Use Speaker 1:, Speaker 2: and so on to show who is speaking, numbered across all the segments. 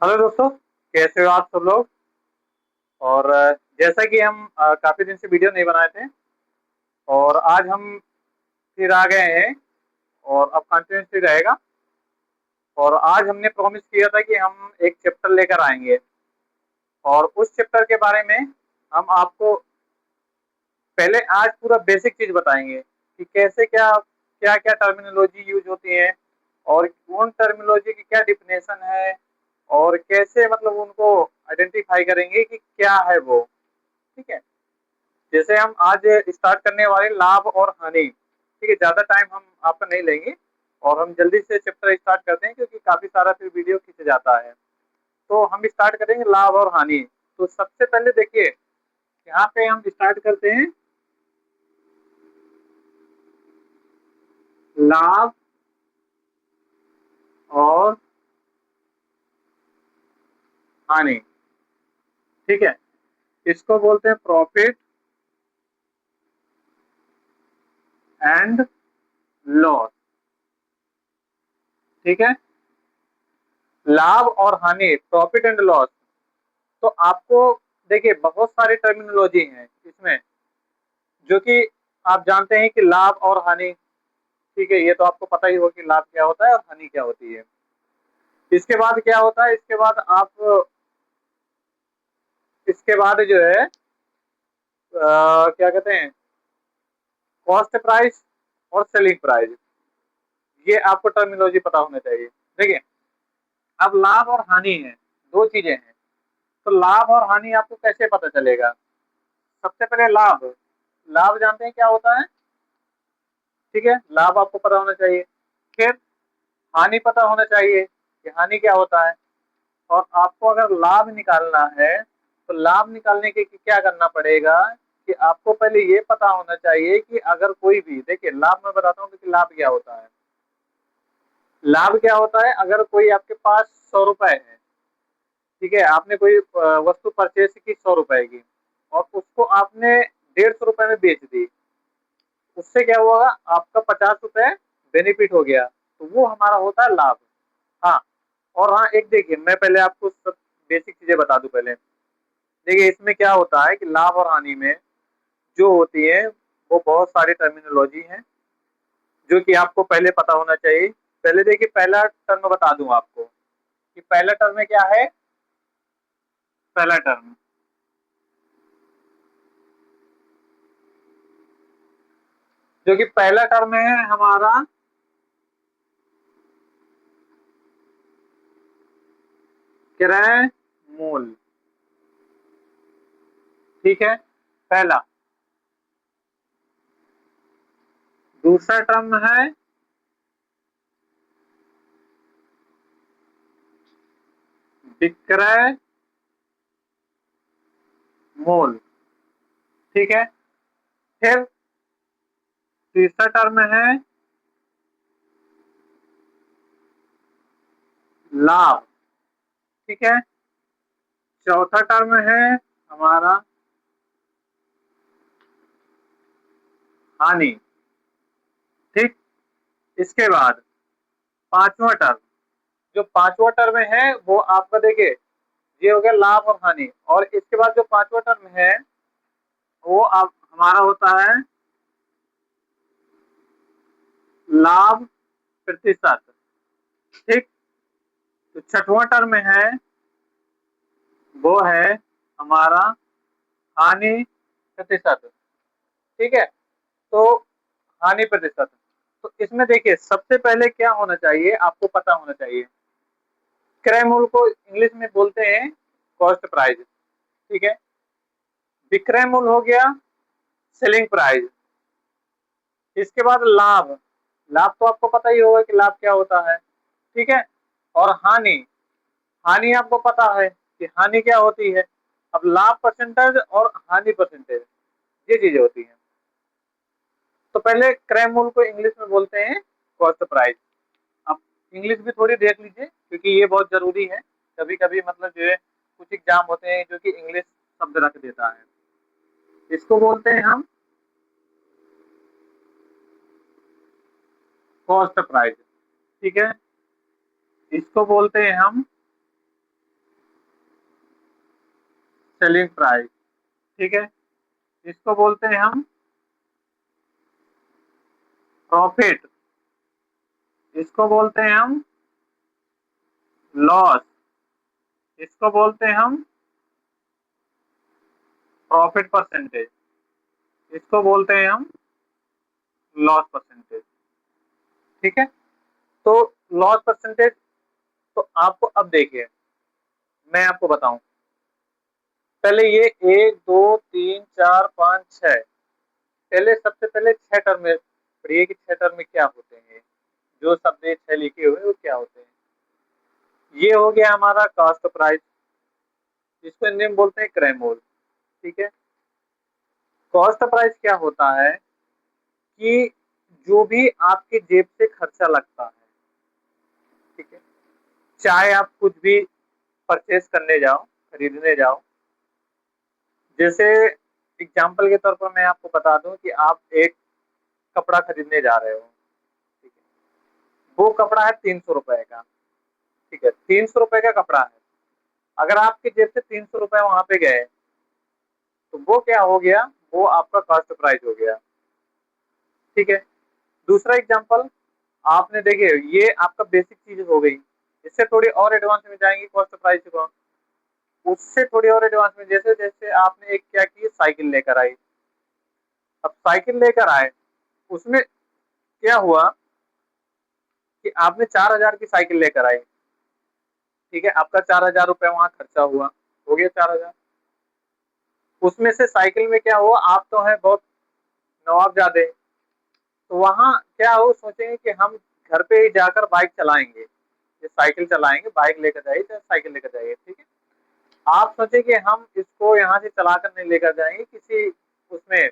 Speaker 1: Hello दोस्तों, कैसे हो आप सब लोग। और जैसा कि हम काफी दिन से वीडियो नहीं बनाए थे और आज हम फिर आ गए हैं और अब कंटिन्यूसली रहेगा। और आज हमने प्रॉमिस किया था कि हम एक चैप्टर लेकर आएंगे और उस चैप्टर के बारे में हम आपको पहले आज पूरा बेसिक चीज बताएंगे कि कैसे क्या क्या क्या टर्मिनोलॉजी यूज होती है और उन टर्मिनोलॉजी की क्या डिफिनेशन है और कैसे मतलब उनको आइडेंटिफाई करेंगे कि क्या है वो। ठीक है। जैसे हम आज स्टार्ट करने वाले लाभ और हानि। ठीक है, ज्यादा टाइम हम आपका नहीं लेंगे और हम जल्दी से चैप्टर स्टार्ट करते हैं क्योंकि काफी सारा फिर वीडियो खींच जाता है। तो हम स्टार्ट करेंगे लाभ और हानि। तो सबसे पहले देखिए, यहाँ पे हम स्टार्ट करते हैं लाभ और हानि। ठीक है, इसको बोलते हैं प्रॉफिट एंड लॉस। ठीक है, लाभ और हानि, प्रॉफिट एंड लॉस। तो आपको देखिए बहुत सारी टर्मिनोलॉजी हैं इसमें जो कि आप जानते हैं कि लाभ और हानि। ठीक है, ये तो आपको पता ही हो कि लाभ क्या होता है और हानि क्या होती है। इसके बाद क्या होता है, इसके बाद आप इसके बाद जो है क्या कहते हैं, कॉस्ट प्राइस और सेलिंग प्राइस। ये आपको टर्मिनोलॉजी पता होना चाहिए। देखिए, अब लाभ और हानि है, दो चीजें हैं। तो लाभ और हानि आपको कैसे पता चलेगा। सबसे पहले लाभ, लाभ जानते हैं क्या होता है। ठीक है, लाभ आपको पता होना चाहिए। फिर हानि पता होना चाहिए कि हानि क्या होता है। और आपको अगर लाभ निकालना है तो लाभ निकालने के लिए क्या करना पड़ेगा कि आपको पहले ये पता होना चाहिए कि अगर कोई भी, देखिए लाभ मैं बताता हूँ कि लाभ क्या होता है। लाभ क्या होता है, अगर कोई आपके पास 100 रुपए है। ठीक है, आपने कोई वस्तु परचेज की 100 रुपए की और उसको आपने 150 रुपए में बेच दी। उससे क्या हुआ, आपका 50 रुपए बेनिफिट हो गया। तो वो हमारा होता है लाभ। हाँ, और हाँ एक देखिए, मैं पहले आपको सब बेसिक चीजें बता दूं पहले। देखिए इसमें क्या होता है कि लाभ और हानि में जो होती है वो बहुत सारी टर्मिनोलॉजी है जो कि आपको पहले पता होना चाहिए। पहले देखिए, पहला टर्म बता दूं आपको कि पहला टर्म में क्या है। पहला टर्म, जो कि पहला टर्म है हमारा क्रय मूल। ठीक है, पहला। दूसरा टर्म है विक्रय मूल। ठीक है, फिर तीसरा टर्म है लाभ। ठीक है, चौथा टर्म है हमारा हानि। ठीक, इसके बाद पांचवा टर्म, जो पांचवा टर्म है वो आपका देखिए, ये हो गया लाभ और हानि। और इसके बाद जो पांचवा टर्म है वो आप हमारा होता है लाभ प्रतिशत। ठीक, तो छठवां टर्म है वो है हमारा हानि प्रतिशत। ठीक है, तो हानि प्रतिशत। तो इसमें देखिए सबसे पहले क्या होना चाहिए, आपको पता होना चाहिए। क्रय मूल्य को इंग्लिश में बोलते हैं कॉस्ट प्राइस। ठीक है, विक्रय मूल्य हो गया सेलिंग प्राइस। इसके बाद लाभ, लाभ तो आपको पता ही होगा कि लाभ क्या होता है। ठीक है, और हानि, हानि आपको पता है कि हानि क्या होती है। अब लाभ परसेंटेज और हानि परसेंटेज, ये चीजें होती हैं। तो पहले क्रय मूल्य को इंग्लिश में बोलते हैं कॉस्ट प्राइस। अब इंग्लिश भी थोड़ी देख लीजिए क्योंकि ये बहुत जरूरी है। कभी कभी मतलब जो है कुछ एग्जाम होते हैं जो कि इंग्लिश शब्द रख देता है। इसको बोलते हैं हम कॉस्ट प्राइस। ठीक है, इसको बोलते हैं हम सेलिंग प्राइस, ठीक है। इसको बोलते हैं हम प्रॉफिट, इसको बोलते हैं हम लॉस, इसको बोलते हैं हम प्रॉफिट परसेंटेज, इसको बोलते हैं हम लॉस परसेंटेज, ठीक है। तो लॉस परसेंटेज, तो आपको अब देखिए मैं आपको बताऊं, पहले ये 1 2 3 4 5 6, पहले सबसे पहले 6 टर्म में पढ़िए कि 6 टर्म में क्या होते हैं, जो शब्द ये 6 लिखे हुए वो क्या होते हैं। ये हो गया हमारा कास्ट प्राइस, जिसको हिंदी में बोलते हैं क्रय मूल्य, ठीक है। कॉस्ट प्राइस क्या होता है कि जो भी आपके जेब से खर्चा लगता है, ठीक है, चाहे आप कुछ भी परचेज करने जाओ, खरीदने जाओ, जैसे एग्जाम्पल के तौर पर मैं आपको बता दूं कि आप एक कपड़ा खरीदने जा रहे हो, ठीक है, वो कपड़ा है 300 रुपए का, ठीक है, 300 रुपए का कपड़ा है। अगर आपके जेब से 300 रुपए वहां पे गए तो वो क्या हो गया, वो आपका कॉस्ट प्राइस हो गया, ठीक है। दूसरा एग्जाम्पल, आपने देखिए ये आपका बेसिक चीज हो गई, इससे थोड़ी और एडवांस में जाएंगे कॉस्ट प्राइस को, उससे थोड़ी और एडवांस में, जैसे जैसे आपने एक क्या की, साइकिल लेकर आई। अब साइकिल लेकर आए, उसमें क्या हुआ कि आपने 4,000 की साइकिल लेकर आई, ठीक है, आपका 4,000 रुपये वहां खर्चा हुआ, हो गया 4,000। उसमें से साइकिल में क्या हुआ, आप तो है बहुत नवाबजादे, तो वहां क्या हो सोचेंगे कि हम घर पे ही जाकर बाइक चलाएंगे, ये साइकिल चलाएंगे, बाइक लेकर जाइए चाहे साइकिल लेकर जाइए, ठीक है। आप सोचे कि हम इसको यहाँ से चलाकर नहीं लेकर जाएंगे, किसी उसमें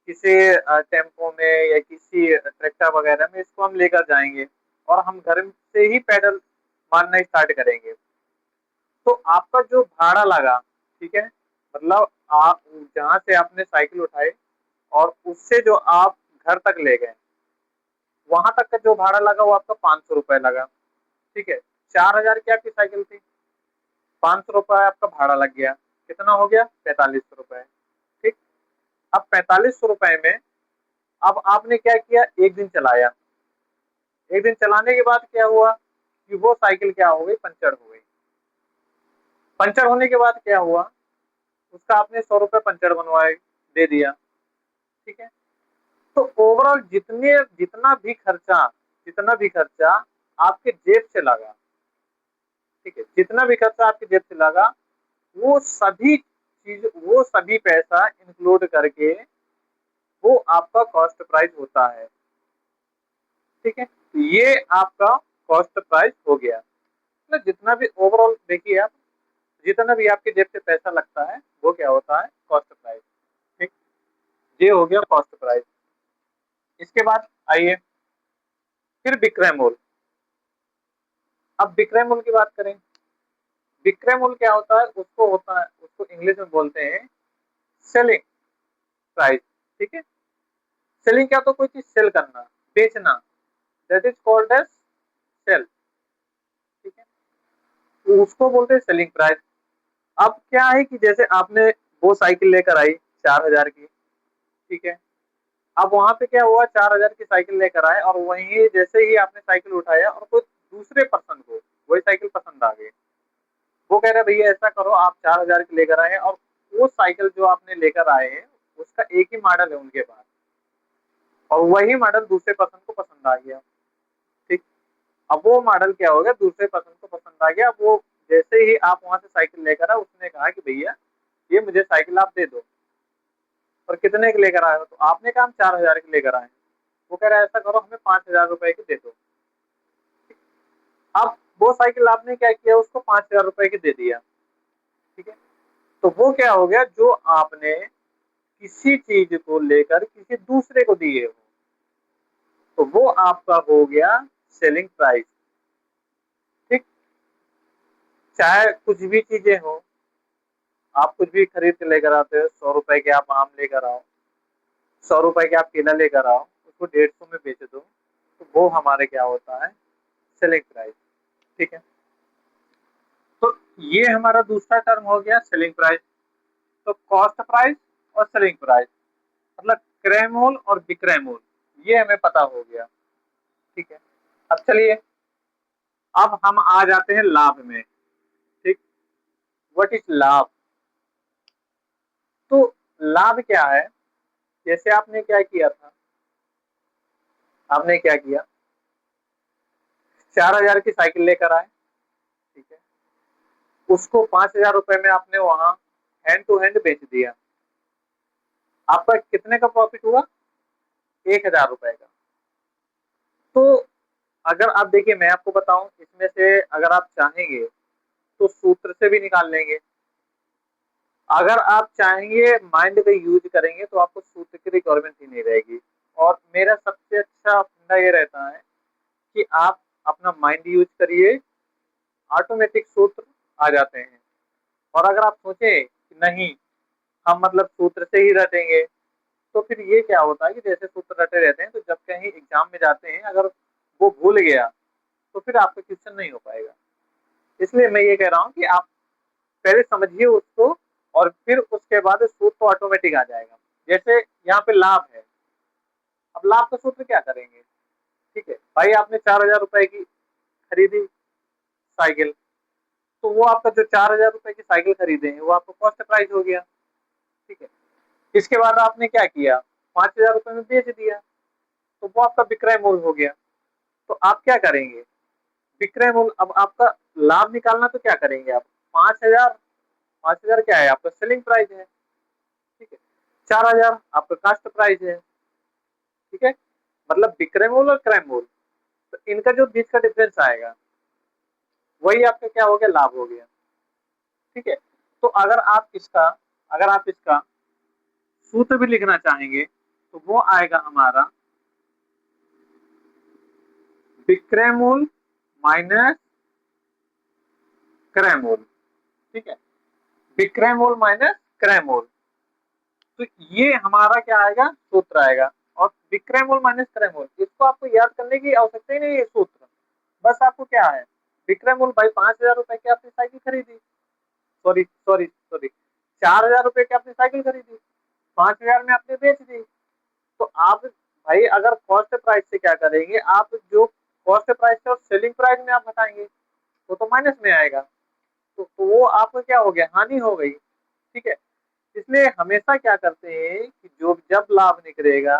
Speaker 1: किसी टेम्पो में या किसी ट्रैक्टर वगैरह में इसको हम लेकर जाएंगे और हम घर से ही पैडल मारना स्टार्ट करेंगे। तो आपका जो भाड़ा लगा, ठीक है, मतलब आप जहाँ से आपने साइकिल उठाई और उससे जो आप घर तक ले गए, वहां तक का जो भाड़ा लगा वो आपका 500 रुपये लगा, ठीक है। 4,000 की आपकी साइकिल थी, 500 रुपये आपका भाड़ा लग गया, कितना हो गया, 4500 रुपये, ठीक। अब 4500 रुपये में अब आपने क्या किया, एक दिन चलाया, एक दिन चलाने के बाद क्या हुआ कि वो साइकिल क्या हो गई, पंचर हो गई। पंचर होने के बाद क्या हुआ, उसका आपने 100 रुपये पंचर बनवाए, दे दिया, ठीक है। तो ओवरऑल जितना भी खर्चा आपके जेब से लगा, ठीक है, जितना भी खर्चा आपके जेब से लगा, वो सभी चीज, वो सभी पैसा इंक्लूड करके वो आपका कॉस्ट प्राइस होता है, ठीक है। तो ये आपका कॉस्ट प्राइस हो गया, मतलब जितना भी ओवरऑल देखिए आप, जितना भी आपके जेब से पैसा लगता है वो क्या होता है, कॉस्ट प्राइस, ठीक। ये हो गया कॉस्ट प्राइस। इसके बाद आइए फिर विक्रय मूल्य। अब विक्रय मूल्य की बात करें, विक्रय मूल्य क्या होता है, उसको इंग्लिश में बोलते हैं सेलिंग प्राइस, ठीक है। सेलिंग क्या, तो कोई चीज सेल करना, बेचना, that is called as sale, ठीक है, तो उसको बोलते हैं सेलिंग प्राइस। अब क्या है कि जैसे आपने वो साइकिल लेकर आई 4,000 की, ठीक है, अब वहां पे क्या हुआ, 4,000 की साइकिल लेकर आए और वहीं जैसे ही आपने साइकिल उठाया और कोई दूसरे पर्सन को वही साइकिल पसंद आ गई, वो कह रहे भैया ऐसा करो, आप 4,000 की लेकर आए हैं और वो साइकिल जो आपने लेकर आए हैं उसका एक ही मॉडल है उनके पास, और वही मॉडल दूसरे पर्सन को पसंद आ गया, ठीक। अब वो मॉडल क्या हो गया, दूसरे पर्सन को पसंद आ गया, अब वो जैसे ही आप वहां से साइकिल लेकर आए, उसने कहा कि भैया ये मुझे साइकिल आप दे दो, और कितने की लेकर आए हो, तो आपने कहा हम 4,000 की लेकर आए, वो कह रहा है ऐसा करो हमें 5,000 रुपए की दे दो। अब वो साइकिल आपने क्या किया, उसको 5,000 रुपए की दे दिया, ठीक है। तो वो क्या हो गया, जो आपने किसी चीज को लेकर किसी दूसरे को दिए हो, तो वो आपका हो गया सेलिंग प्राइस, ठीक। चाहे कुछ भी चीजें हो, आप कुछ भी खरीद के लेकर आते हो, 100 रुपए के आप आम लेकर आओ, 100 रुपए के आप केला लेकर आओ, उसको 150 में बेच दो, तो वो हमारे क्या होता है, सेलिंग प्राइस, ठीक है। तो ये हमारा दूसरा टर्म हो गया सेलिंग प्राइस। तो कॉस्ट प्राइस और सेलिंग प्राइस मतलब क्रय मूल्य और विक्रय मूल्य ये हमें पता हो गया। ठीक है, अब चलिए अब हम आ जाते हैं लाभ में। ठीक, व्हाट इज लाभ? तो लाभ क्या है? जैसे आपने क्या किया था, आपने क्या किया, 4,000 की साइकिल लेकर आए। ठीक है, उसको 5,000 रुपए में आपने वहां हैंड टू हैंड बेच दिया। आपका कितने का प्रॉफिट हुआ? 1,000 रुपए का। तो अगर आप देखिए, मैं आपको बताऊं इसमें से अगर आप चाहेंगे तो सूत्र से भी निकाल लेंगे। अगर आप चाहेंगे माइंड का यूज करेंगे तो आपको सूत्र की रिक्वायरमेंट ही नहीं रहेगी। और मेरा सबसे अच्छा फंडा ये रहता है कि आप अपना माइंड यूज करिए, ऑटोमेटिक सूत्र आ जाते हैं। और अगर आप सोचें कि नहीं हम मतलब सूत्र से ही रटेंगे, तो फिर ये क्या होता है कि जैसे सूत्र रटे रहते हैं तो जब कहीं एग्जाम में जाते हैं अगर वो भूल गया तो फिर आपका क्वेश्चन नहीं हो पाएगा। इसलिए मैं ये कह रहा हूँ कि आप पहले समझिए उसको और फिर उसके बाद सूत्र तो ऑटोमेटिक आ जाएगा। जैसे यहाँ पे लाभ है, अब लाभ का सूत्र क्या करेंगे? ठीक है भाई, आपने 4,000 रुपए की खरीदी साइकिल, तो वो आपका जो 4,000 रुपए की साइकिल खरीदे हैं वो आपका कॉस्ट प्राइस हो गया। ठीक है, इसके बाद आपने क्या किया, 5,000 रुपए में बेच दिया, तो वो आपका विक्रय मूल्य हो गया। तो आप क्या करेंगे, विक्रय मूल्य, अब आपका लाभ निकालना तो क्या करेंगे आप, 5,000, 5,000 क्या है आपका सेलिंग प्राइस है। ठीक है, 4,000 आपका कास्ट प्राइस है। ठीक है, मतलब विक्रय मूल्य और क्रय मूल्य, तो इनका जो बीच का डिफरेंस आएगा वही आपका क्या हो गया, लाभ हो गया। ठीक है, तो अगर आप इसका सूत्र भी लिखना चाहेंगे तो वो आएगा हमारा विक्रय मूल्य माइनस क्रय मूल्य। ठीक है, विक्रय मूल्य माइनस क्रय मूल्य, तो ये हमारा क्या आएगा, सूत्र आएगा। और विक्रय मूल्य माइनस क्रय मूल्य, इसको आपको याद करने की आवश्यकता ही नहीं है सूत्र। बस आपको क्या है, विक्रय मूल्य भाई 5,000 रुपए की आपने साइकिल खरीदी, सॉरी सॉरी सॉरी, 4,000 रुपए की आपने साइकिल खरीदी, 5,000 में आपने बेच दी। तो आप भाई अगर कॉस्ट प्राइस से क्या करेंगे, आप जो कॉस्ट प्राइस से और सेलिंग प्राइस में आप घटाएंगे तो माइनस में आएगा। तो वो आपका क्या हो गया, हानि हो गई। ठीक है, इसलिए हमेशा क्या करते हैं कि जो जब लाभ निकलेगा,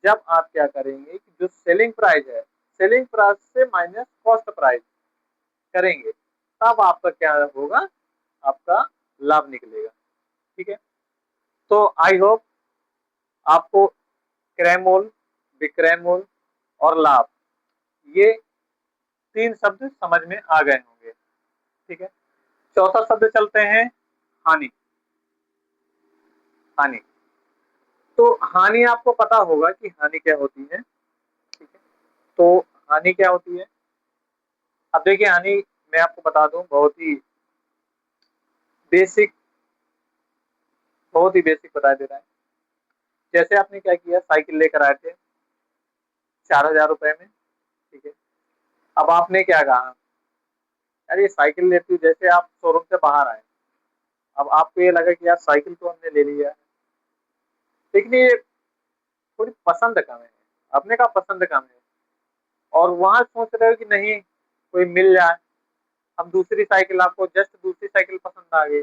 Speaker 1: जब आप क्या करेंगे कि जो सेलिंग प्राइस है, सेलिंग प्राइस से माइनस कॉस्ट प्राइस करेंगे, तब आपका क्या होगा, आपका लाभ निकलेगा। ठीक है, तो आई होप आपको क्रय मूल्य, विक्रय मूल्य और लाभ, ये 3 शब्द समझ में आ गए होंगे। ठीक है, चौथा शब्द चलते हैं, हानि। हानि, तो हानि आपको पता होगा कि हानि क्या होती है। ठीक है, तो हानि क्या होती है, अब देखिए हानि मैं आपको बता दूं, बेसिक बहुत ही बेसिक बता दे रहा है। जैसे आपने क्या किया, साइकिल लेकर आए थे 4,000 रुपए में। ठीक है, अब आपने क्या कहा, यार ये साइकिल लेती हूँ, जैसे आप शोरूम से बाहर आए, अब आपको ये लगा कि यार साइकिल तो हमने ले लिया है, लेकिन ये थोड़ी पसंद कम है, आपने कहा पसंद कम है, और वहां सोच रहे हो कि नहीं कोई मिल जाए। अब दूसरी साइकिल, आपको जस्ट दूसरी साइकिल पसंद आ गई,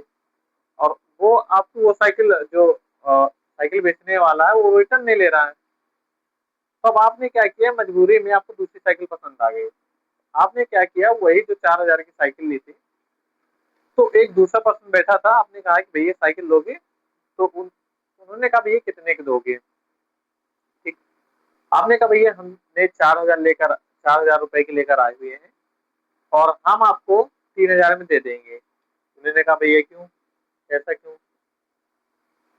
Speaker 1: और वो आपको वो साइकिल जो साइकिल बेचने वाला है वो रिटर्न नहीं ले रहा है। तो अब आपने क्या किया, मजबूरी में आपको दूसरी साइकिल पसंद आ गई, आपने क्या किया, वही जो 4,000 की साइकिल ली थी, तो एक दूसरा पर्सन बैठा था, आपने कहा कि भैया साइकिल लोगे, तो उन्होंने कहा भैया कितने के दोगे। ठीक, आपने कहा भैया हमने 4,000 लेकर, 4,000 रुपए की लेकर आए हुए हैं और हम आपको 3,000 में दे देंगे। उन्होंने कहा भैया क्यों, ऐसा क्यों?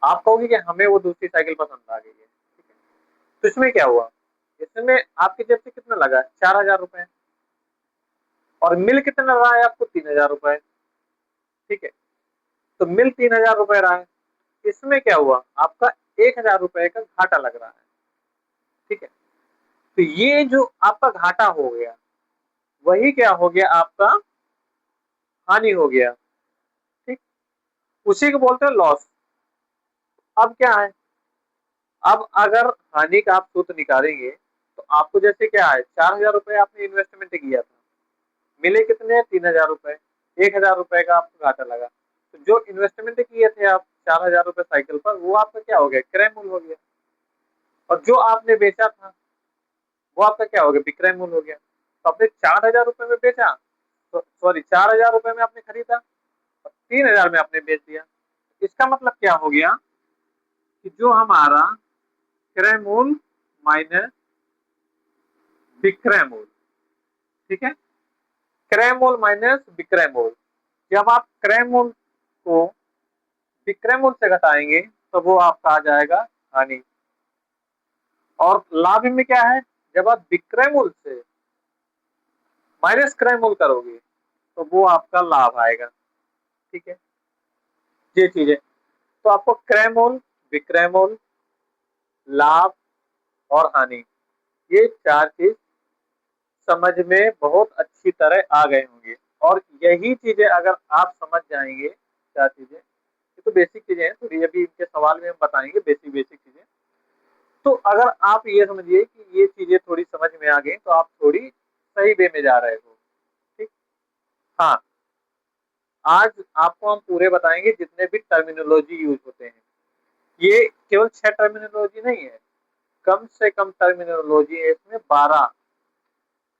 Speaker 1: आप कहोगे कि हमें वो दूसरी साइकिल पसंद आ गई है। ठीक है, तो इसमें क्या हुआ, इसमें आपकी जेब से कितना लगा, 4,000 रुपए, और मिल कितना रहा है आपको, 3,000 रुपए। ठीक है, तो मिल 3,000 रुपए रहा है, इसमें क्या हुआ, आपका 1,000 रुपए का घाटा लग रहा है। ठीक है, तो ये जो आपका घाटा हो गया, वही क्या हो गया, आपका हानि हो गया। ठीक, उसी को बोलते हैं लॉस। अब क्या है, अब अगर हानि का आप सूत्र निकालेंगे तो आपको जैसे क्या है, 4,000 रुपए आपने इन्वेस्टमेंट किया था, मिले कितने, 3,000 रुपए, 1,000 रुपए का आपको घाटा लगा। तो जो इन्वेस्टमेंट किए थे आप 4,000 रुपए साइकिल पर, वो आपका क्या हो गया, क्रय मूल्य हो गया। और जो आपने बेचा था वो आपका क्या हो गया, विक्रय मूल्य हो गया। तो आपने 4,000 रुपए में बेचा, तो सॉरी 4,000 रुपए में आपने खरीदा और 3,000 में आपने बेच दिया। इसका मतलब क्या हो गया कि जो हमारा क्रय मूल्य माइनस विक्रय मूल्य, ठीक है, क्रय मूल्य माइनस विक्रय मूल्य, जब आप क्रय मूल्य को विक्रय मूल्य से घटाएंगे तो वो आपका आ जाएगा हानि। और लाभ में क्या है, जब आप विक्रय मूल्य से माइनस क्रय मूल्य करोगे तो वो आपका लाभ आएगा। ठीक है, ये चीज है। तो आपको क्रय मूल्य, विक्रय मूल्य, लाभ और हानि, ये चार चीज समझ में बहुत अच्छी तरह आ गए होंगे। और यही चीजें अगर आप समझ जाएंगे, चार चीजें, ये तो बेसिक चीजें हैं, थोड़ी अभी इनके सवाल में हम बताएंगे बेसिक बेसिक चीजें। तो अगर आप ये समझिए कि ये चीजें थोड़ी समझ में आ गई तो आप थोड़ी सही वे में जा रहे हो। ठीक, हाँ, आज आपको हम पूरे बताएंगे जितने भी टर्मिनोलॉजी यूज होते हैं। ये केवल 6 टर्मिनोलॉजी नहीं है, कम से कम टर्मिनोलॉजी है इसमें 12।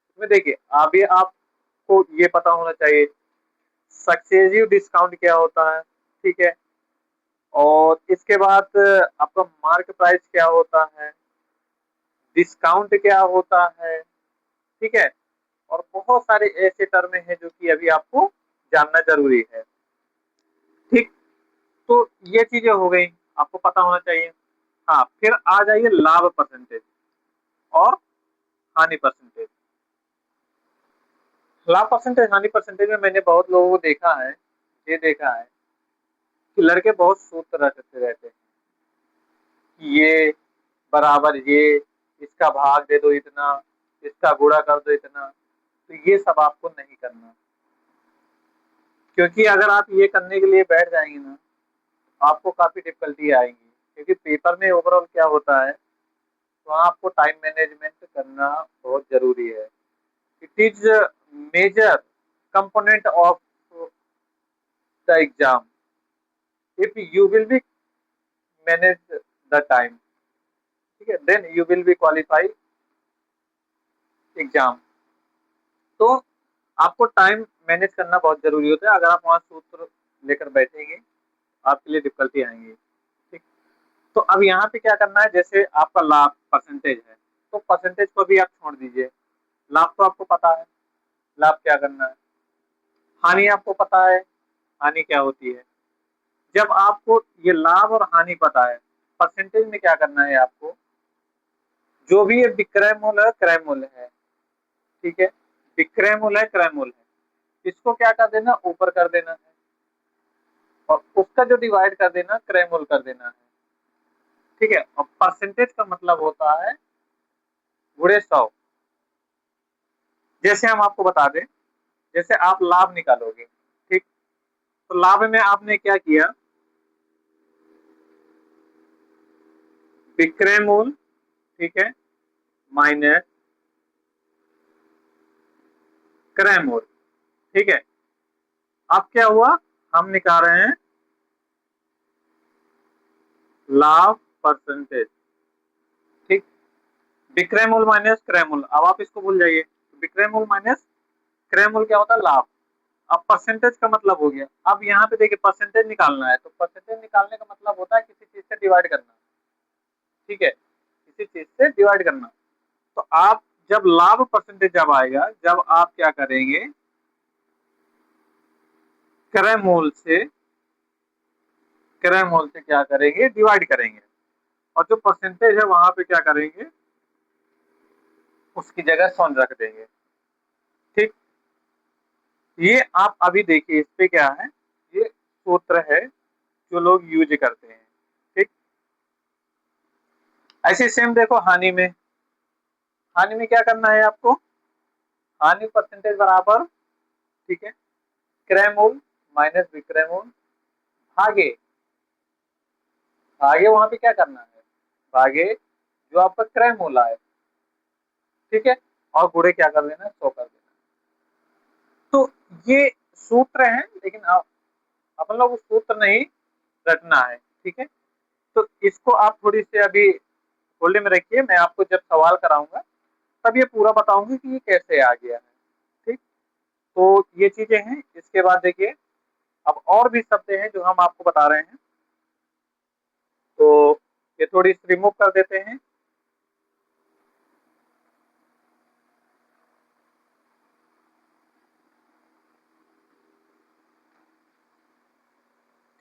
Speaker 1: इसमें देखिए, अभी आपको ये पता होना चाहिए सक्सेसिव डिस्काउंट क्या होता है, ठीक है, और इसके बाद आपका मार्क प्राइस क्या होता है, डिस्काउंट क्या होता है, ठीक है, और बहुत सारे ऐसे टर्म हैं जो कि अभी आपको जानना जरूरी है। ठीक, तो ये चीजें हो गई, आपको पता होना चाहिए। हाँ, फिर आ जाइए लाभ परसेंटेज और हानि परसेंटेज। लाभ परसेंटेज हानि परसेंटेज में मैंने बहुत लोगों को देखा है, ये देखा है कि लड़के बहुत सूत्र रटते रहते हैं कि ये बराबर ये, इसका भाग दे दो इतना, इसका गुणा कर दो इतना। तो ये सब आपको नहीं करना, क्योंकि अगर आप ये करने के लिए बैठ जाएंगे ना तो आपको काफी डिफिकल्टी आएंगी। क्योंकि पेपर में ओवरऑल क्या होता है, तो आपको टाइम मैनेजमेंट करना बहुत जरूरी है। It is major component of the exam. If you will be manage the time, ठीक है, then you will be qualify exam. तो आपको टाइम मैनेज करना बहुत जरूरी होता है। अगर आप वहां सूत्र लेकर बैठेंगे आपके लिए डिफिकल्टी आएंगी। ठीक, तो अब यहाँ पे क्या करना है, जैसे आपका लाभ परसेंटेज है तो परसेंटेज को भी आप छोड़ दीजिए, लाभ तो आपको पता है, लाभ क्या करना है। हानि आपको पता है, हानि क्या होती है। जब आपको ये लाभ और हानि पता है, परसेंटेज में क्या करना है आपको, जो भी ये विक्रय मूल्य है क्रय मूल्य है, ठीक है, विक्रय मूल्य है क्रय मूल्य है, इसको क्या कर देना, ऊपर कर देना है, और उसका जो डिवाइड कर देना क्रय मूल्य कर देना है। ठीक है, और परसेंटेज का मतलब होता है गुणे 100। जैसे हम आपको बता दें, जैसे आप लाभ निकालोगे, ठीक, तो लाभ में आपने क्या किया, विक्रय मूल्य, ठीक है, माइनस क्रय मूल्य, ठीक है। अब क्या हुआ, हम निकाल रहे हैं लाभ परसेंटेज, ठीक, विक्रय मूल्य माइनस क्रय मूल्य। अब आप इसको भूल जाइए, विक्रय मूल्य माइनस क्रय मूल्य क्या होता है, लाभ। अब परसेंटेज का मतलब हो गया। अब यहाँ पे देखिए परसेंटेज निकालना है, तो परसेंटेज निकालने का मतलब होता है किसी चीज से डिवाइड करना, ठीक है, किसी चीज से डिवाइड करना। तो आप जब लाभ परसेंटेज जब आएगा, जब आप क्या करेंगे, क्रय मूल्य से, क्रय मूल्य से क्या करेंगे, डिवाइड करेंगे, और जो परसेंटेज है वहां पे क्या करेंगे, उसकी जगह 100 रख देंगे। ठीक, ये आप अभी देखिए इस पे क्या है, ये सूत्र है जो लोग यूज करते हैं। ठीक, ऐसे सेम देखो हानि में, हानि में क्या करना है आपको, हानि परसेंटेज बराबर, ठीक है, विक्रय मूल्य माइनस विक्रय मूल्य भागे भागे वहां पे क्या करना है, भागे जो आपका क्रय मूल्य है, ठीक है, और गुणे क्या कर लेना है, 100 कर देना। तो ये सूत्र है, लेकिन अपन लोग उस सूत्र नहीं रटना है, ठीक है। तो इसको आप थोड़ी सी अभी होल्ड में रखिए, मैं आपको जब सवाल कराऊंगा तब ये पूरा बताऊंगी कि ये कैसे आ गया है, ठीक। तो ये चीजें हैं। इसके बाद देखिए अब और भी शब्द हैं जो हम आपको बता रहे हैं, तो ये थोड़ी रिमूव कर देते हैं।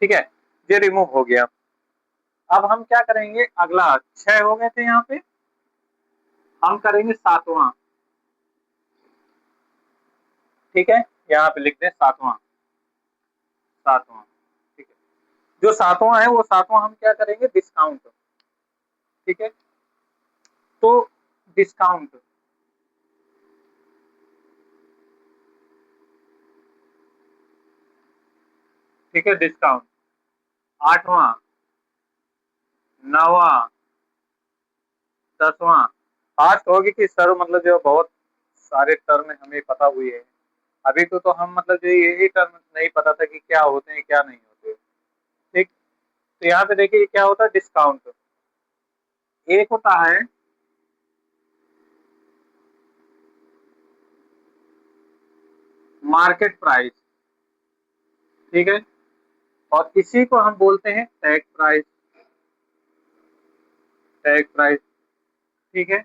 Speaker 1: ठीक है, ये रिमूव हो गया। अब हम क्या करेंगे, अगला 6 हो गए थे यहाँ पे, हम करेंगे 7वां। ठीक है, यहाँ पे लिख दें 7वां, 7वां। ठीक है, जो 7वां है वो 7वां हम क्या करेंगे, डिस्काउंट। ठीक है, तो डिस्काउंट, ठीक है, डिस्काउंट 8वां, 9वां, 10वां। आज कहोगे कि सर मतलब जो बहुत सारे टर्म हमें पता हुए हैं, अभी तो हम मतलब जो यही टर्म नहीं पता था कि क्या होते हैं क्या नहीं होते। ठीक, तो यहाँ पे देखिए क्या होता है, डिस्काउंट एक होता है मार्केट प्राइस, ठीक है, और इसी को हम बोलते हैं टैग प्राइस, टैग प्राइस। ठीक है,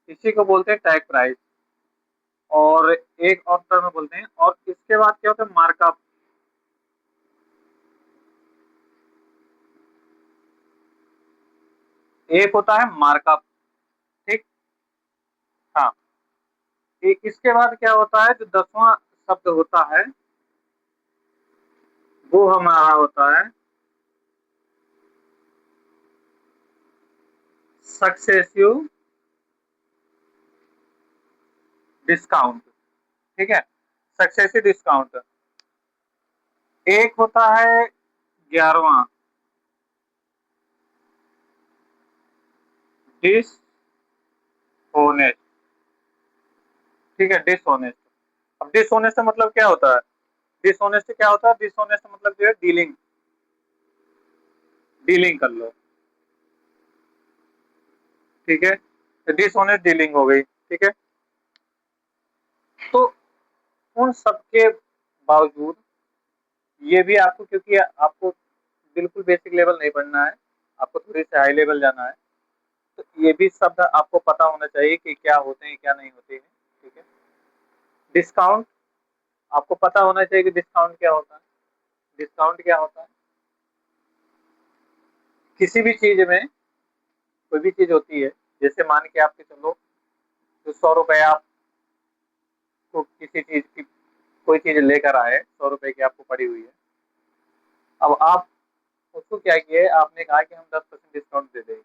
Speaker 1: इसी को बोलते हैं टैग प्राइस, और एक और टर्म बोलते हैं। और इसके बाद क्या होता है, मार्कअप। एक होता है मार्कअप, ठीक। हाँ, इसके बाद क्या होता है, जो 10वां शब्द होता है वो हमारा होता है सक्सेसिव डिस्काउंट। ठीक है, सक्सेसिव डिस्काउंट। एक होता है 11वां, डिसऑनेस्ट। ठीक है, डिसऑनेस्ट। अब डिसऑनेस्ट मतलब क्या होता है, डिसऑनेस्ट क्या होता है, डिसऑनेस्ट मतलब जो है डीलिंग, डीलिंग कर लो। ठीक है, तो डिसऑनेस्ट डीलिंग हो गई। ठीक है, तो उन सबके बावजूद ये भी आपको, क्योंकि आपको बिल्कुल बेसिक लेवल नहीं पढ़ना है, आपको थोड़ी सी हाई लेवल जाना है, तो ये भी शब्द आपको पता होना चाहिए कि क्या होते हैं क्या नहीं होते हैं। ठीक है, डिस्काउंट आपको पता होना चाहिए कि डिस्काउंट क्या होता है। डिस्काउंट क्या होता है, किसी भी चीज में कोई भी चीज होती है, जैसे मान के आपके चलो जो 100 रुपए आपको किसी चीज की कोई चीज लेकर आए, 100 रुपए की आपको पड़ी हुई है। अब आप उसको क्या किए, आपने कहा कि हम 10% डिस्काउंट दे देंगे,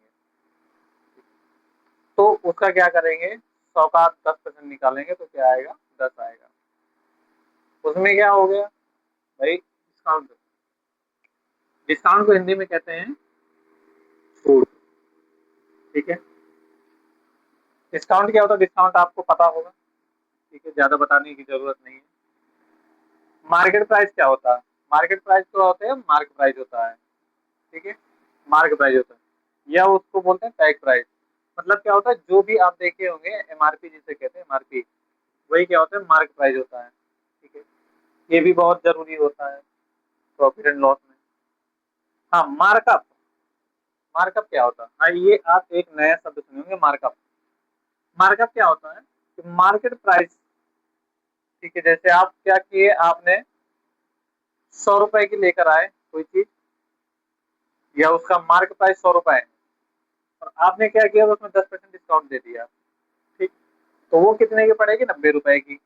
Speaker 1: तो उसका क्या करेंगे, 100 का 10% निकालेंगे तो क्या आएगा, 10 आएगा। उसमें क्या हो गया भाई, डिस्काउंट। डिस्काउंट को हिंदी में कहते हैं छूट। ठीक है, डिस्काउंट क्या होता है, डिस्काउंट आपको पता होगा, ठीक है, ज्यादा बताने की जरूरत नहीं है। मार्केट प्राइस क्या होता है, मार्केट प्राइस तो होता है, मार्क प्राइस होता है। ठीक है, मार्क प्राइस होता है, या उसको बोलते हैं टैग प्राइस। मतलब क्या होता है, जो भी आप देखे होंगे एमआरपी जिसे कहते हैं, एमआरपी, वही क्या होता है, मार्क प्राइस होता है। ठीक है, ये भी बहुत जरूरी होता है प्रॉफिट एंड लॉस में। हाँ, मार्कअप, मार्कअप क्या होता है, हाँ ये आप एक नया शब्द सुनेंगे, मार्कअप। मार्कअप क्या होता है कि मार्केट प्राइस, ठीक है, जैसे आप क्या किए, आपने 100 रुपए की लेकर आए कोई चीज, या उसका मार्क प्राइस 100 रुपए है, और आपने क्या किया, उसमें 10% डिस्काउंट दे दिया। ठीक, तो वो कितने की पड़ेगी, 90 रुपए की।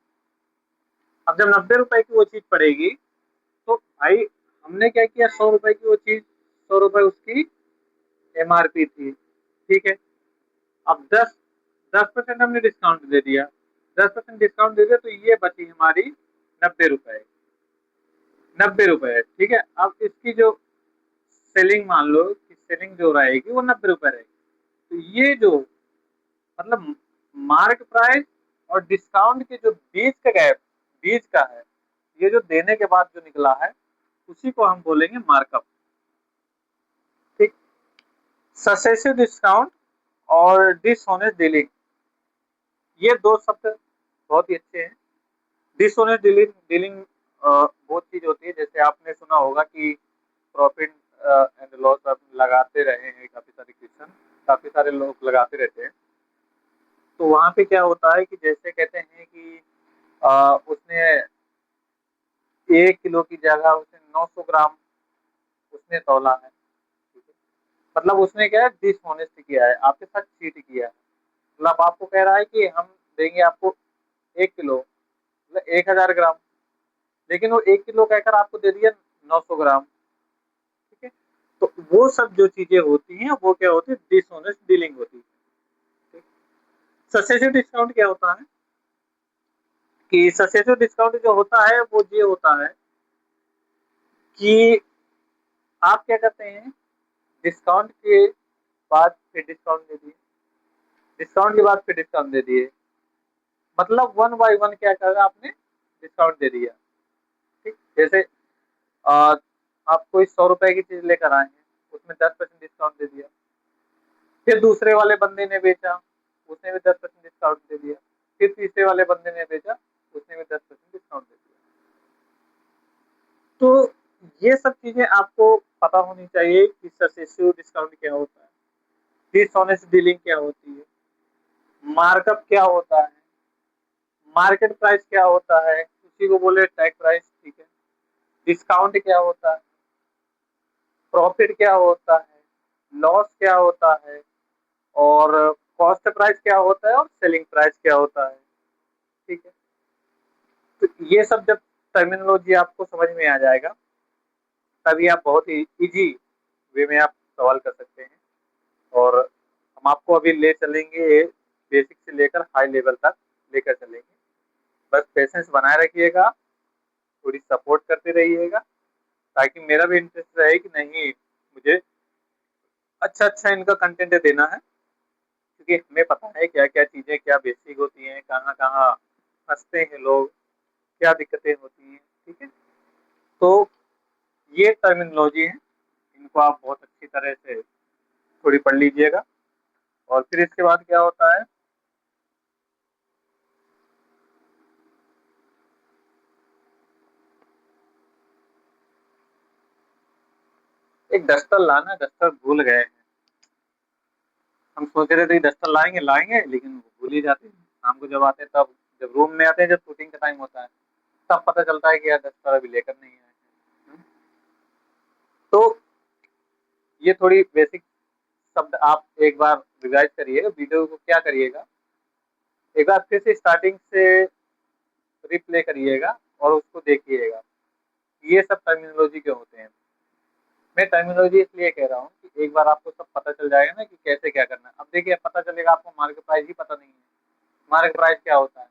Speaker 1: अब जब 90 रुपए की वो चीज पड़ेगी, तो भाई हमने क्या किया, 100 रुपए की वो चीज, 100 रुपए उसकी एमआरपी थी। ठीक है, अब 10% हमने डिस्काउंट दे दिया, 10% डिस्काउंट दे दिया, तो ये बची हमारी 90 रुपए। 90 रुपए है, ठीक है। अब इसकी जो सेलिंग, मान लो कि सेलिंग जो रहेगी वो 90 रुपए रहेगी। तो ये जो मतलब मार्क प्राइस और डिस्काउंट के जो बीच का गैप, बीच का है, ये जो देने के बाद जो निकला है उसी को हम बोलेंगे मार्कअप। ठीक। सक्सेसिव डिस्काउंट और डिसऑनेस्ट डीलिंग, ये दो शब्द बहुत ही अच्छे हैं। डिसऑनेस्ट डीलिंग डीलिंग वो चीज होती है, जैसे आपने सुना होगा कि प्रॉफिट एंड लॉस आप लगाते रहे हैं, काफी सारे क्वेश्चन काफी सारे लोग लगाते रहते हैं। तो वहां पे क्या होता है कि जैसे कहते हैं कि उसने 1 किलो की जगह उसने 900 ग्राम उसने तौला है, ठीक है। मतलब उसने क्या है, डिसऑनेस्ट किया है, आपके साथ चीट किया है। मतलब आपको कह रहा है कि हम देंगे आपको 1 किलो, मतलब 1000 ग्राम, लेकिन वो 1 किलो कहकर आपको दे दिया 900 ग्राम, ठीक है। तो वो सब जो चीजें होती हैं वो क्या होती है, डिसऑनेस्ट डीलिंग होती है। सक्सेसिव डिस्काउंट क्या होता है कि सक्सेसिव डिस्काउंट जो होता है वो ये होता है कि आप क्या करते हैं, डिस्काउंट के बाद फिर डिस्काउंट दे दिए, डिस्काउंट के बाद फिर डिस्काउंट दे दिए, मतलब वन बाय वन क्या करा आपने, डिस्काउंट दे दिया। ठीक। जैसे आ, आप कोई 100 रुपए की चीज लेकर आए हैं, उसमें 10% डिस्काउंट दे दिया। फिर दूसरे वाले बंदे ने बेचा, उसने भी 10% डिस्काउंट दे दिया। फिर तीसरे वाले बंदे ने बेचा, उसने भी 10% डिस्काउंट दे दिया। तो ये सब चीजें आपको पता होनी चाहिए कि सक्सेसिव डिस्काउंट क्या होता है, डिसऑनेस्ट डीलिंग क्या होती है, मार्कअप क्या होता है, मार्केट प्राइस क्या होता है, उसी को बोले टैग प्राइस, ठीक है। डिस्काउंट क्या होता है, प्रॉफिट क्या होता है, लॉस क्या होता है, और कॉस्ट प्राइस क्या होता है, और सेलिंग प्राइस क्या होता है, ठीक है। तो ये सब जब टर्मिनोलॉजी आपको समझ में आ जाएगा, तभी आप बहुत ही इजी वे में आप सवाल कर सकते हैं। और हम आपको अभी ले चलेंगे बेसिक से लेकर हाई लेवल तक लेकर चलेंगे। बस पेशेंस बनाए रखिएगा, थोड़ी सपोर्ट करते रहिएगा, ताकि मेरा भी इंटरेस्ट रहे कि नहीं, मुझे अच्छा अच्छा इनका कंटेंट देना है, क्योंकि हमें पता है क्या क्या चीज़ें क्या बेसिक होती हैं, कहाँ कहाँ फंसते हैं लोग, क्या दिक्कतें होती हैं, ठीक है। तो ये टर्मिनोलॉजी है, इनको आप बहुत अच्छी तरह से थोड़ी पढ़ लीजिएगा। और फिर इसके बाद क्या होता है, एक डस्टर लाना, डस्टर भूल गए हैं। हम सोच रहे थे कि डस्टर लाएंगे लाएंगे, लेकिन वो भूल ही जाते हैं। शाम को जब आते हैं तब, जब रूम में आते हैं, जब शूटिंग का टाइम होता है, तब पता चलता है कि यार डस्टर अभी लेकर नहीं आए हैं। तो ये थोड़ी बेसिक शब्द आप एक बार रिवाइज करिएगा, वीडियो को क्या करिएगा, एक बार फिर से स्टार्टिंग से रिप्ले करिएगा और उसको देखिएगा, ये सब टर्मिनोलॉजी के होते हैं। मैं टर्मिनोलॉजी इसलिए कह रहा हूँ कि एक बार आपको सब पता चल जाएगा ना कि कैसे क्या करना है। अब देखिए, पता चलेगा आपको मार्केट प्राइस ही पता नहीं है, मार्केट प्राइस क्या होता है,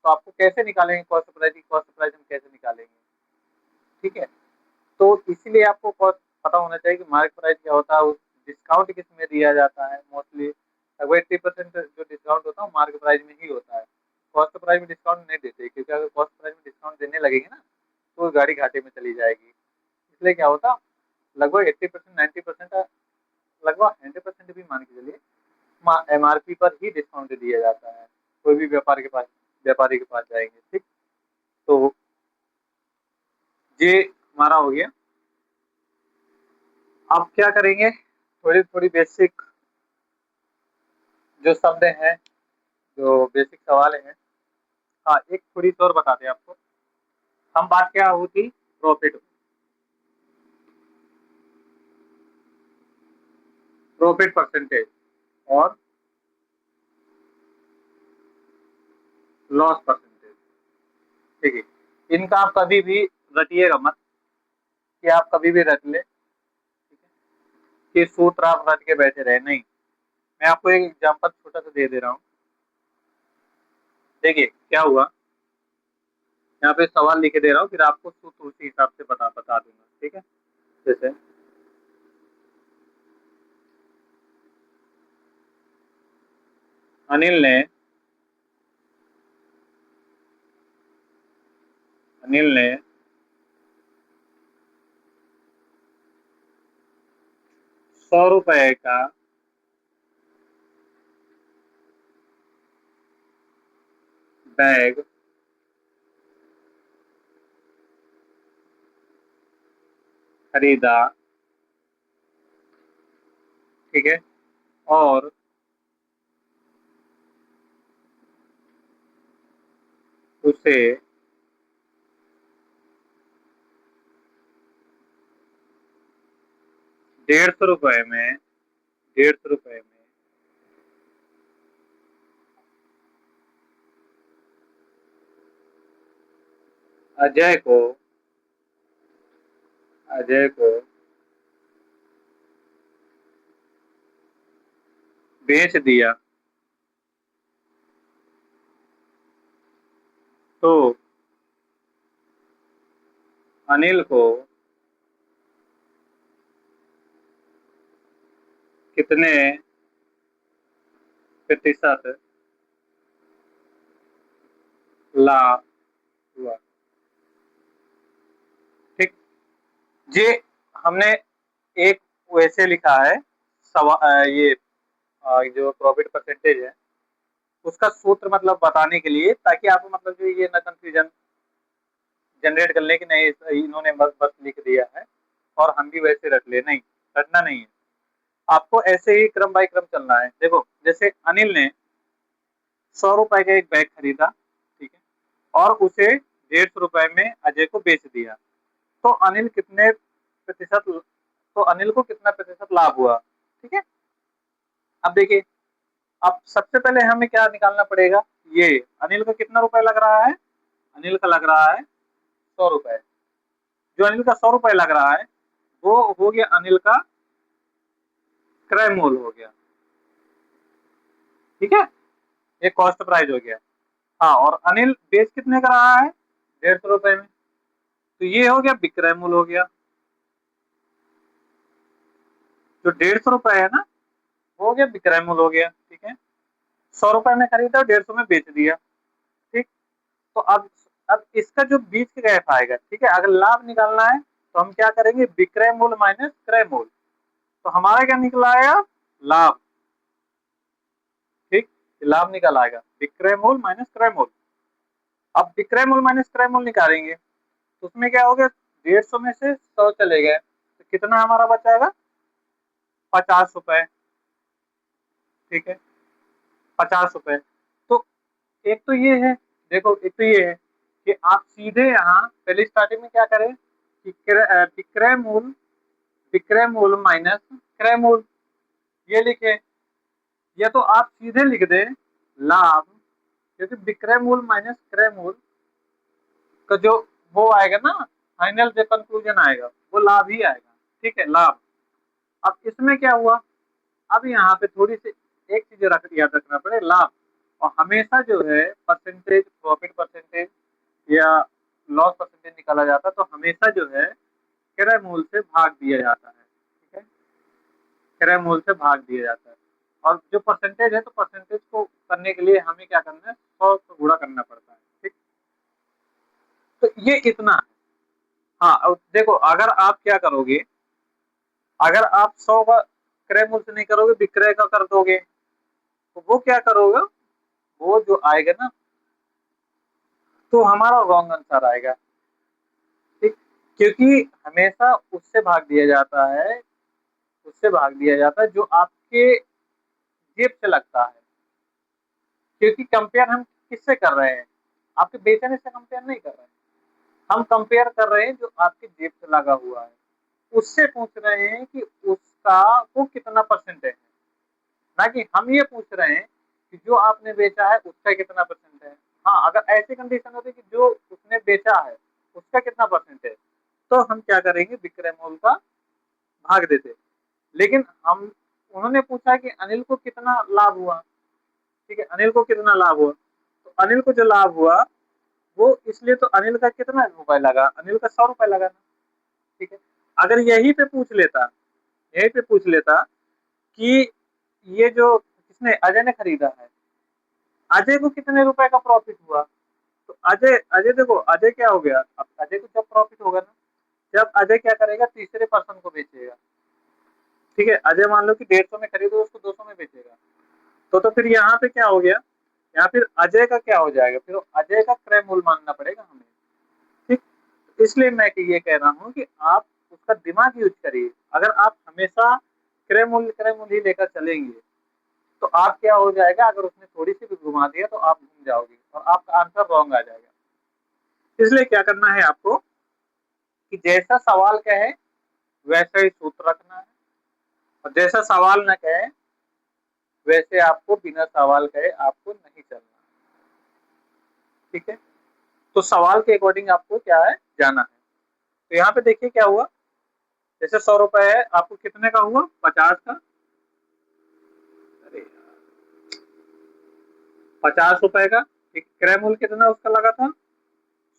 Speaker 1: तो आपको कैसे निकालेंगे कॉस्ट प्राइस की, कॉस्ट प्राइस हम कैसे निकालेंगे, ठीक है। तो इसीलिए आपको पता होना चाहिए कि मार्केट प्राइस क्या होता है, डिस्काउंट किस में दिया जाता है। मोस्टली लगभग 80% जो डिस्काउंट होता है वो मार्केट प्राइस में ही होता है। कॉस्ट प्राइस में डिस्काउंट नहीं देते, क्योंकि अगर कॉस्ट प्राइस में डिस्काउंट देने लगेंगे ना, तो गाड़ी घाटे में चली जाएगी। इसलिए क्या होता, लगभग 80% 90%, लगभग 100% भी मान के चलिए, MRP पर ही डिस्काउंट दिया जाता है। कोई भी व्यापारी के पास जाएंगे, ठीक। तो ये हमारा हो गया। अब क्या करेंगे, थोड़ी थोड़ी बेसिक जो शब्द हैं, जो बेसिक सवाल हैं। हाँ, एक थोड़ी सी और बता दें आपको, हम बात क्या हुई थी, प्रॉफिट, प्रॉफिट परसेंटेज और लॉस परसेंटेज, ठीक है। इनका आप कभी भी रटिएगा मत, कि आप कभी भी रट ले, ठीक है, कि सूत्र आप रट के बैठे रहे, नहीं। मैं आपको एक एग्जांपल छोटा सा दे दे रहा हूँ। देखिए क्या हुआ, यहाँ पे सवाल लिखे दे रहा हूँ, फिर आपको सूत्र उसी हिसाब से बता दूंगा, ठीक है। जैसे अनिल ने अनिल ने 100 रुपए का बैग खरीदा, ठीक है, और उसे 150 रुपए में 150 रुपए में अजय को अजय को बेच दिया, तो अनिल को कितने प्रतिशत लाभ हुआ, ठीक। ये हमने एक वैसे लिखा है, ये जो प्रॉफिट परसेंटेज है उसका सूत्र मतलब बताने के लिए, ताकि आपको मतलब जो ये ना कंफ्यूजन जनरेट कर ले कि नहीं इन्होंने बस बस लिख दिया है और हम भी वैसे रख ले, नहीं, रखना नहीं है। आपको ऐसे ही क्रम बाय क्रम चलना है। देखो जैसे अनिल ने 100 रुपए का एक बैग खरीदा, ठीक है, और उसे 150 रुपए में अजय को बेच दिया, तो अनिल कितने प्रतिशत तो अनिल को कितना प्रतिशत लाभ हुआ, ठीक है। अब देखिए, अब सबसे पहले हमें क्या निकालना पड़ेगा, ये अनिल को कितना रुपए लग रहा है, अनिल का लग रहा है 100 रुपए। जो अनिल का 100 रुपए लग रहा है वो हो गया अनिल का क्रय मूल्य हो गया, ठीक है, ये कॉस्ट प्राइस हो गया। हाँ, और अनिल बेच कितने का रहा है, 150 रुपए में, तो ये हो गया विक्रय मूल्य हो गया। जो 150 रुपए है ना, वो हो गया विक्रय मूल्य हो गया, ठीक है। 100 रुपए में खरीदा और 150 में बेच दिया, ठीक। तो अब इसका जो बीच का गैप आएगा, ठीक है, अगर लाभ निकालना है तो हम क्या करेंगे, विक्रय मूल्य माइनस क्रय मूल्य, तो हमारा क्या निकल आएगा, लाभ, ठीक, लाभ निकल आएगा विक्रय मूल्य माइनस क्रय मूल्य। अब विक्रय मूल्य माइनस क्रय मूल्य निकालेंगे तो उसमें क्या हो गया, 150 में से 100 चले गए तो कितना हमारा बचाएगा, 50 रुपए, ठीक है, 50 रुपए। तो एक तो ये है, देखो एक तो ये है कि आप सीधे यहाँ पहले स्टार्टिंग में क्या करें कि विक्रय मूल्य माइनस क्रय मूल्य ये लिखे, या तो आप सीधे लिख दें लाभ, क्योंकि विक्रय मूल्य माइनस क्रय मूल्य का जो वो आएगा ना, फाइनल जो कंक्लूजन आएगा वो लाभ ही आएगा, ठीक है, लाभ। अब इसमें क्या हुआ, अब यहाँ पे थोड़ी सी एक चीज याद रखना पड़े, लाभ और हमेशा जो है परसेंटेज, प्रॉफिट परसेंटेज या लॉस परसेंटेज निकाला जाता है तो हमेशा जो है क्रय मूल्य से भाग दिया जाता है, ठीक है, क्रय मूल्य से भाग दिया जाता है। और जो परसेंटेज है तो परसेंटेज को करने के लिए हमें क्या करना है, 100 से गुणा करना पड़ता है, ठीक। तो ये इतना है। हाँ, और देखो अगर आप क्या करोगे, अगर आप 100 का क्रय मूल्य से नहीं करोगे, विक्रय का कर दोगे, तो वो क्या करोगे, वो जो आएगा ना तो हमारा रॉन्ग आंसर आएगा, ठीक, क्योंकि हमेशा उससे भाग दिया जाता है, उससे भाग दिया जाता है जो आपके जेब से लगता है, क्योंकि कंपेयर हम किससे कर रहे हैं, आपके बेचने से कंपेयर नहीं कर रहे हैं, हम कंपेयर कर रहे हैं जो आपके जेब से लगा हुआ है, उससे पूछ रहे हैं कि उसका वो कितना परसेंट है, ना कि हम ये पूछ रहे हैं कि जो आपने बेचा है उसका कितना परसेंट है। हाँ, अगर ऐसी कंडीशन होती कि जो उसने बेचा है उसका कितना परसेंट है, तो हम क्या करेंगे, विक्रय मूल्य का भाग देते। लेकिन हम उन्होंने पूछा कि अनिल को कितना लाभ हुआ, ठीक है, अनिल को कितना लाभ हुआ, तो अनिल को जो लाभ हुआ वो इसलिए तो अनिल का कितना रुपए लगा, अनिल का 100 रुपए लगा ना, ठीक है। अगर यहीं पे पूछ लेता, यहीं पे पूछ लेता कि ये जो किसने, अजय ने खरीदा है, अजय को कितने रुपए का प्रॉफिट हुआ, तो अजय अजय देखो अजय क्या हो गया, अब अजय को जब प्रॉफिट होगा ना, जब अजय क्या करेगा, तीसरे पर्सन को बेचेगा, ठीक है। अजय मान लो कि 150 में खरीदो, उसको 200 में बेचेगा, तो फिर यहाँ पे क्या हो गया, यहाँ फिर अजय का क्या हो जाएगा, फिर अजय का क्रय मूल्य मानना पड़ेगा हमें, ठीक। इसलिए मैं ये कह रहा हूँ कि आप उसका दिमाग यूज करिए। अगर आप हमेशा क्रय मूल्य ही लेकर चलेंगे तो आप क्या हो जाएगा, अगर उसने थोड़ी सी भी घुमा दिया तो आप घूम जाओगे और आपका आंसर रॉन्ग आ जाएगा। इसलिए क्या करना है आपको कि जैसा सवाल कहे वैसा ही सूत्र रखना है, और जैसा सवाल न कहे वैसे आपको बिना सवाल कहे आपको नहीं चलना, ठीक है। तो सवाल के अकॉर्डिंग आपको क्या है, जाना है। तो यहाँ पे देखिए क्या हुआ, जैसे 100 रुपए है, आपको कितने का हुआ, 50 का, अरे 50 रुपए का, एक क्रय मूल्य कितना उसका लगा था,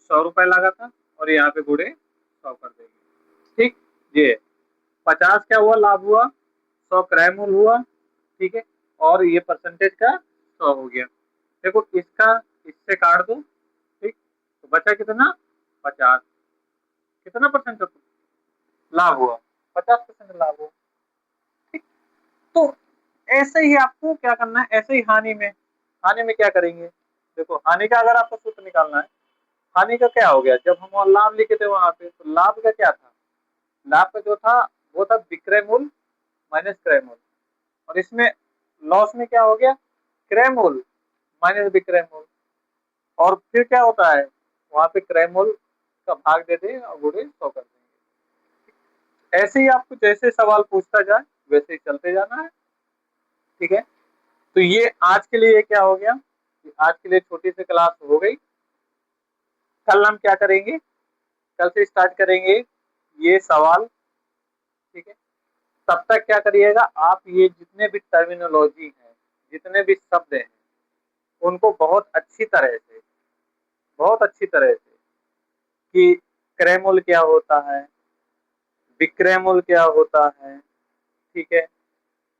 Speaker 1: 100 रुपए लगा था, और यहाँ पे गुड़े 100 कर देंगे, ठीक। ये 50 क्या हुआ, लाभ हुआ, 100 क्रय मूल्य हुआ, ठीक है, और ये परसेंटेज का 100 हो गया। देखो इसका इससे काट दो, ठीक, तो बचा कितना, 50, कितना परसेंट लाभ हुआ, 50% लाभ हुआ, ठीक। तो ऐसे ही आपको क्या करना है, ऐसे ही हानि में, हानि में क्या करेंगे, देखो हानि का अगर आपको सूत्र निकालना है, हानि का क्या हो गया, जब हम वहां लाभ लिखे थे वहां पे, तो लाभ का क्या था, लाभ का जो था वो था विक्रय मूल्य माइनस क्रय मूल्य, और इसमें लॉस में क्या हो गया, क्रय मूल्य माइनस विक्रय मूल्य, और फिर क्या होता है, वहां पे क्रय मूल्य का भाग दे दें और गुणे 100 कर देंगे। ऐसे ही आपको जैसे सवाल पूछता जाए वैसे ही चलते जाना है, ठीक है। तो ये आज के लिए क्या हो गया, आज के लिए छोटी सी क्लास हो गई। कल हम क्या करेंगे, कल से स्टार्ट करेंगे ये सवाल, ठीक है। तब तक क्या करिएगा, आप ये जितने भी टर्मिनोलॉजी हैं, जितने भी शब्द हैं, उनको बहुत अच्छी तरह से कि क्रय मूल्य क्या होता है, विक्रय मूल्य क्या होता है, ठीक है,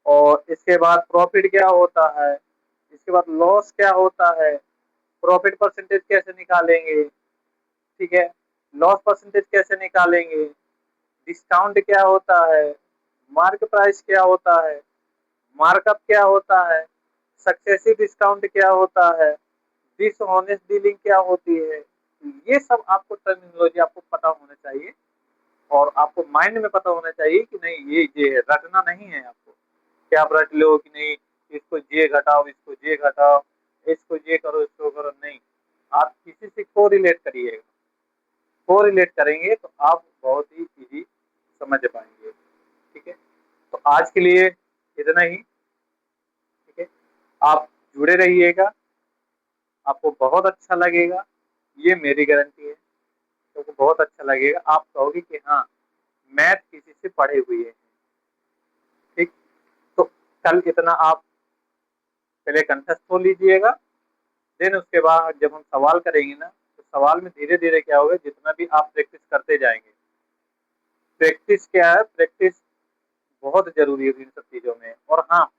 Speaker 1: और इसके बाद प्रॉफिट क्या होता है, इसके बाद लॉस क्या होता है, प्रॉफिट परसेंटेज कैसे निकालेंगे, ठीक है, लॉस परसेंटेज कैसे निकालेंगे, डिस्काउंट क्या होता है, मार्क प्राइस क्या होता है, मार्कअप क्या होता है, सक्सेसिव डिस्काउंट क्या होता है, डिसऑनेस्ट डीलिंग क्या होती है, ये सब आपको टर्मिनोलॉजी आपको पता होना चाहिए, और आपको माइंड में पता होना चाहिए कि नहीं ये है, रटना नहीं है आपको कि आप रट लो कि नहीं इसको ये घटाओ, इसको ये घटाओ, इसको ये करो, इसको करो, नहीं। आप किसी से को रिलेट करिएगा, को रिलेट करेंगे तो आप बहुत ही इजी समझ पाएंगे, ठीक है। तो आज के लिए इतना ही, ठीक है। आप जुड़े रहिएगा, आपको बहुत अच्छा लगेगा, ये मेरी गारंटी है, क्योंकि बहुत अच्छा लगेगा, आप कहोगे कि हाँ मैथ किसी से पढ़े हुए हैं, ठीक। तो कल इतना आप पहले कंठस्थ हो लीजिएगा, देन उसके बाद जब हम सवाल करेंगे ना, तो सवाल में धीरे धीरे क्या होगा, जितना भी आप प्रैक्टिस करते जाएंगे, प्रैक्टिस क्या है, प्रैक्टिस बहुत जरूरी है इन सब चीजों में। और हाँ,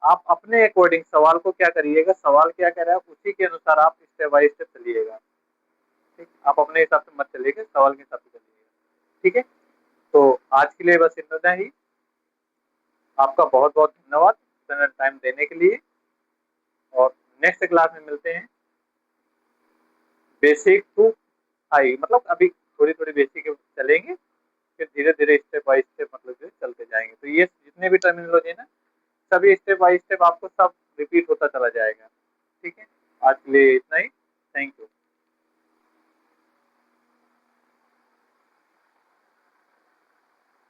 Speaker 1: आप अपने अकॉर्डिंग सवाल को क्या करिएगा, सवाल क्या कह रहा है उसी के अनुसार आप स्टेप बाय स्टेप चलिएगा, ठीक। आप अपने हिसाब से मत चलिएगा, सवाल के हिसाब से चलिएगा, ठीक है। तो आज के लिए बस इतना ही, आपका बहुत बहुत धन्यवाद इतना टाइम देने के लिए, और नेक्स्ट क्लास में मिलते हैं, बेसिक टू हाई, मतलब अभी थोड़ी थोड़ी बेसिक चलेंगे, फिर धीरे धीरे स्टेप बाय स्टेप मतलब जो चलते जाएंगे, तो ये जितने भी टर्मिनोलॉजी है ना, सभी स्टेप बाय स्टेप आपको सब रिपीट होता चला जाएगा, ठीक है। आज के लिए इतना ही।